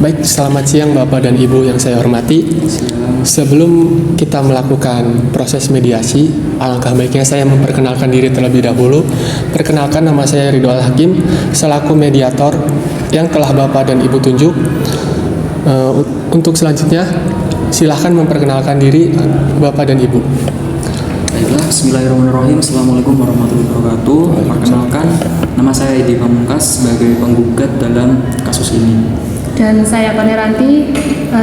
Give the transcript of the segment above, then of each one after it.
Baik, selamat siang Bapak dan Ibu yang saya hormati. Sebelum kita melakukan proses mediasi, alangkah baiknya saya memperkenalkan diri terlebih dahulu. Perkenalkan, nama saya Ridho Al-Hakim, selaku mediator yang telah Bapak dan Ibu tunjuk. Untuk selanjutnya, silahkan memperkenalkan diri Bapak dan Ibu. Baiklah, bismillahirrahmanirrahim. Assalamualaikum warahmatullahi wabarakatuh. Perkenalkan, nama saya Edi Pamungkas sebagai penggugat dalam kasus ini. Dan saya Paneranti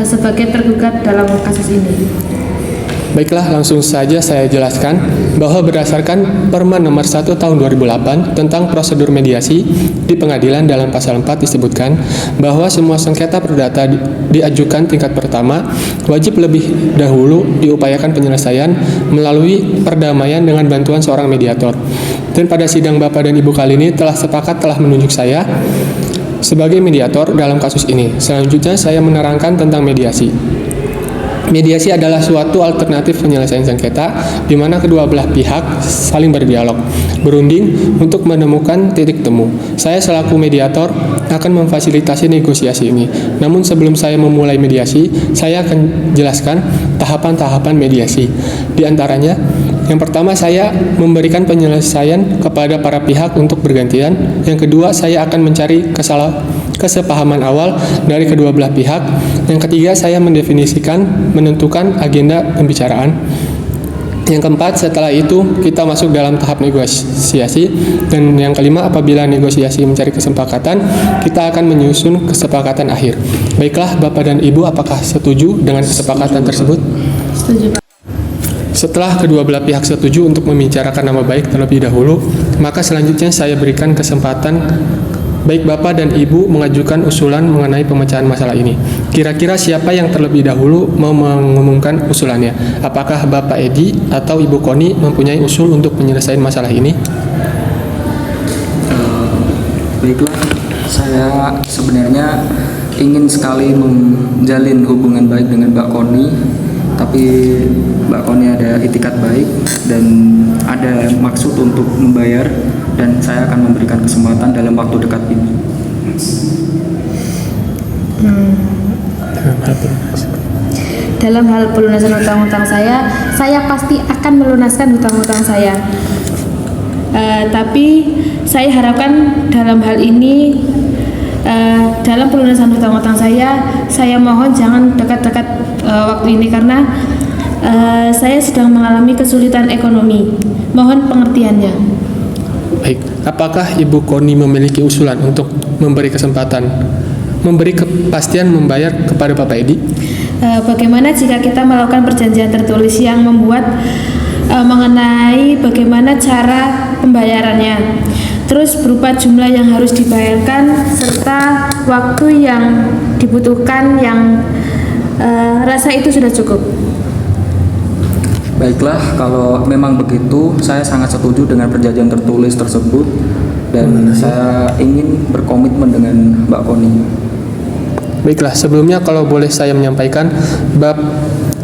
sebagai tergugat dalam kasus ini. Baiklah, langsung saja saya jelaskan bahwa berdasarkan Permen Nomor 1 Tahun 2008 tentang prosedur mediasi di pengadilan, dalam pasal 4 disebutkan bahwa semua sengketa perdata diajukan tingkat pertama wajib lebih dahulu diupayakan penyelesaian melalui perdamaian dengan bantuan seorang mediator. Dan pada sidang Bapak dan Ibu kali ini telah menunjuk saya sebagai mediator dalam kasus ini. Selanjutnya saya menerangkan tentang mediasi. Mediasi adalah suatu alternatif penyelesaian sengketa di mana kedua belah pihak saling berdialog, berunding untuk menemukan titik temu. Saya selaku mediator akan memfasilitasi negosiasi ini. Namun sebelum saya memulai mediasi, saya akan jelaskan tahapan-tahapan mediasi. Di antaranya, yang pertama, saya memberikan penyelesaian kepada para pihak untuk bergantian. Yang kedua, saya akan mencari kesepahaman awal dari kedua belah pihak. Yang ketiga, saya menentukan agenda pembicaraan. Yang keempat, setelah itu kita masuk dalam tahap negosiasi. Dan yang kelima, apabila negosiasi mencari kesepakatan, kita akan menyusun kesepakatan akhir. Baiklah, Bapak dan Ibu, apakah setuju dengan kesepakatan tersebut? Setuju, Pak. Setelah kedua belah pihak setuju untuk membicarakan nama baik terlebih dahulu, maka selanjutnya saya berikan kesempatan baik Bapak dan Ibu mengajukan usulan mengenai pemecahan masalah ini. Kira-kira siapa yang terlebih dahulu mau mengumumkan usulannya? Apakah Bapak Edi atau Ibu Koni mempunyai usul untuk penyelesaian masalah ini? Baiklah, saya sebenarnya ingin sekali menjalin hubungan baik dengan Mbak Koni, tapi Mbak Koni ada itikat baik dan ada maksud untuk membayar, dan saya akan memberikan kesempatan dalam waktu dekat ini. Dalam hal pelunasan hutang-hutang saya pasti akan melunaskan hutang-hutang saya. Tapi saya harapkan dalam hal ini, dalam pelunasan hutang-hutang saya mohon jangan dekat-dekat waktu ini karena saya sedang mengalami kesulitan ekonomi. Mohon pengertiannya. Baik, apakah Ibu Koni memiliki usulan untuk memberi kepastian membayar kepada Bapak Edi? Bagaimana jika kita melakukan perjanjian tertulis yang membuat mengenai bagaimana cara pembayarannya, terus berupa jumlah yang harus dibayarkan serta waktu yang dibutuhkan yang rasa itu sudah cukup. Baiklah, kalau memang begitu, saya sangat setuju dengan perjanjian tertulis tersebut dan saya ingin berkomitmen dengan Mbak Koni. Baiklah, sebelumnya kalau boleh saya menyampaikan,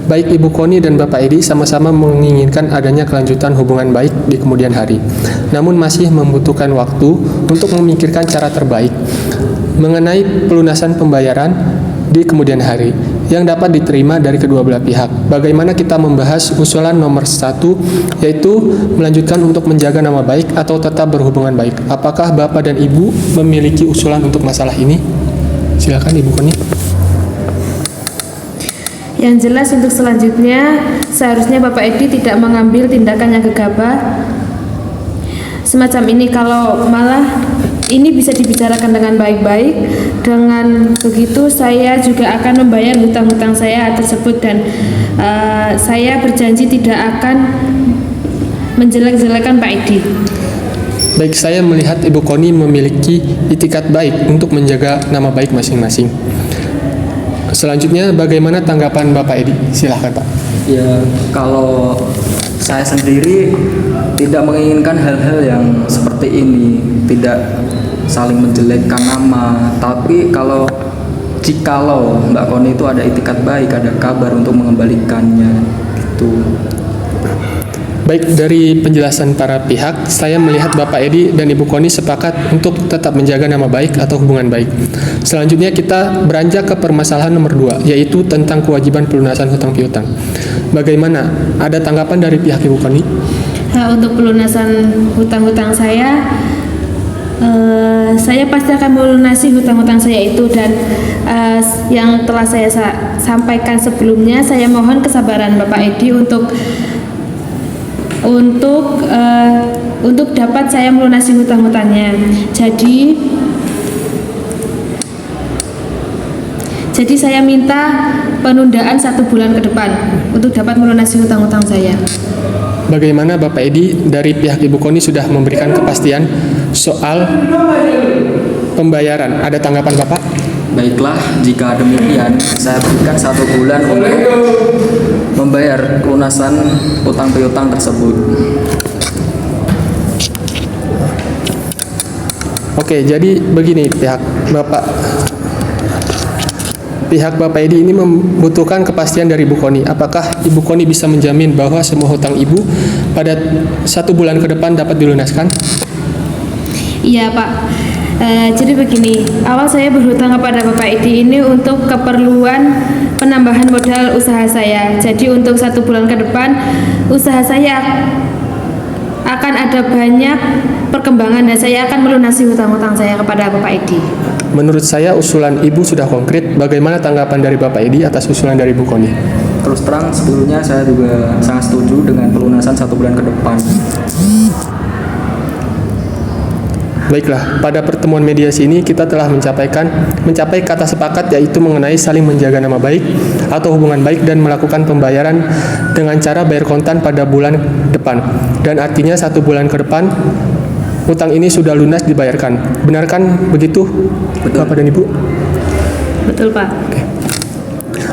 baik Ibu Koni dan Bapak Edi sama-sama menginginkan adanya kelanjutan hubungan baik di kemudian hari. Namun masih membutuhkan waktu untuk memikirkan cara terbaik mengenai pelunasan pembayaran di kemudian hari yang dapat diterima dari kedua belah pihak. Bagaimana kita membahas usulan nomor 1, yaitu melanjutkan untuk menjaga nama baik atau tetap berhubungan baik. Apakah Bapak dan Ibu memiliki usulan untuk masalah ini? Silakan Ibu Koni. Yang jelas untuk selanjutnya seharusnya Bapak Edi tidak mengambil tindakan yang gegabah semacam ini. Kalau malah ini bisa dibicarakan dengan baik-baik, dengan begitu saya juga akan membayar hutang-hutang saya tersebut dan saya berjanji tidak akan menjelek-jelekan Pak Edi. Baik, saya melihat Ibu Koni memiliki itikat baik untuk menjaga nama baik masing-masing. Selanjutnya, bagaimana tanggapan Bapak Edi? Silahkan Pak. Ya, kalau saya sendiri tidak menginginkan hal-hal yang seperti ini, tidak saling menjelekkan nama. Tapi jikalau Mbak Koni itu ada itikat baik, ada kabar untuk mengembalikannya, gitu. Baik, dari penjelasan para pihak, saya melihat Bapak Edi dan Ibu Koni sepakat untuk tetap menjaga nama baik atau hubungan baik. Selanjutnya kita beranjak ke permasalahan nomor 2, yaitu tentang kewajiban pelunasan hutang piutang. Bagaimana? Ada tanggapan dari pihak Ibu Koni? Untuk pelunasan hutang-hutang saya pasti akan melunasi hutang-hutang saya itu, dan yang telah saya sampaikan sebelumnya, saya mohon kesabaran Bapak Edi untuk dapat saya melunasi hutang-hutangnya. Jadi saya minta penundaan 1 bulan ke depan untuk dapat melunasi hutang-hutang saya. Bagaimana Bapak Edi dari pihak Ibu Koni sudah memberikan kepastian soal pembayaran? Ada tanggapan Bapak? Baiklah, jika demikian saya berikan 1 bulan untuk membayar pelunasan utang piutang tersebut. Oke, jadi begini pihak Bapak Edi ini membutuhkan kepastian dari Ibu Koni. Apakah Ibu Koni bisa menjamin bahwa semua hutang Ibu pada 1 bulan ke depan dapat dilunaskan? Iya Pak. Jadi begini, awal saya berhutang kepada Bapak Edi ini untuk keperluan penambahan modal usaha saya. Jadi untuk 1 bulan ke depan usaha saya akan ada banyak perkembangan dan saya akan melunasi hutang-hutang saya kepada Bapak Edi. Menurut saya usulan Ibu sudah konkret. Bagaimana tanggapan dari Bapak Edi atas usulan dari Ibu Koni? Terus terang sebelumnya saya juga sangat setuju dengan pelunasan 1 bulan ke depan. Baiklah, pada pertemuan mediasi ini kita telah mencapai kata sepakat, yaitu mengenai saling menjaga nama baik atau hubungan baik dan melakukan pembayaran dengan cara bayar kontan pada bulan depan. Dan artinya 1 bulan ke depan utang ini sudah lunas dibayarkan. Benarkan begitu, Betul. Bapak dan Ibu? Betul Pak.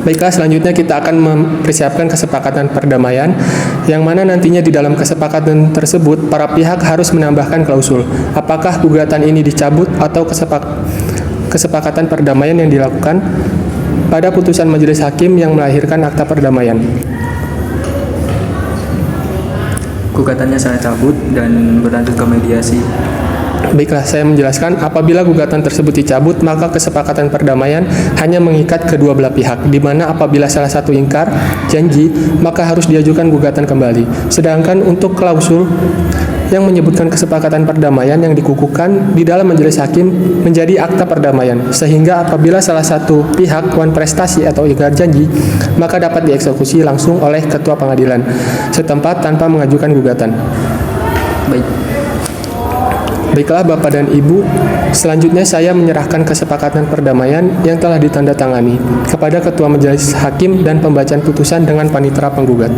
Baiklah, selanjutnya kita akan mempersiapkan kesepakatan perdamaian, yang mana nantinya di dalam kesepakatan tersebut para pihak harus menambahkan klausul. Apakah gugatan ini dicabut atau kesepakatan perdamaian yang dilakukan pada putusan majelis hakim yang melahirkan akta perdamaian. Gugatannya saya cabut dan berlanjut ke mediasi. Baiklah, saya menjelaskan, apabila gugatan tersebut dicabut, maka kesepakatan perdamaian hanya mengikat kedua belah pihak, di mana apabila salah satu ingkar janji, maka harus diajukan gugatan kembali. Sedangkan untuk klausul yang menyebutkan kesepakatan perdamaian yang dikukuhkan di dalam majelis hakim menjadi akta perdamaian, sehingga apabila salah satu pihak wan prestasi atau ingkar janji, maka dapat dieksekusi langsung oleh ketua pengadilan setempat tanpa mengajukan gugatan. Baiklah Bapak dan Ibu, selanjutnya saya menyerahkan kesepakatan perdamaian yang telah ditandatangani kepada Ketua Majelis Hakim dan pembacaan putusan dengan panitera penggugat.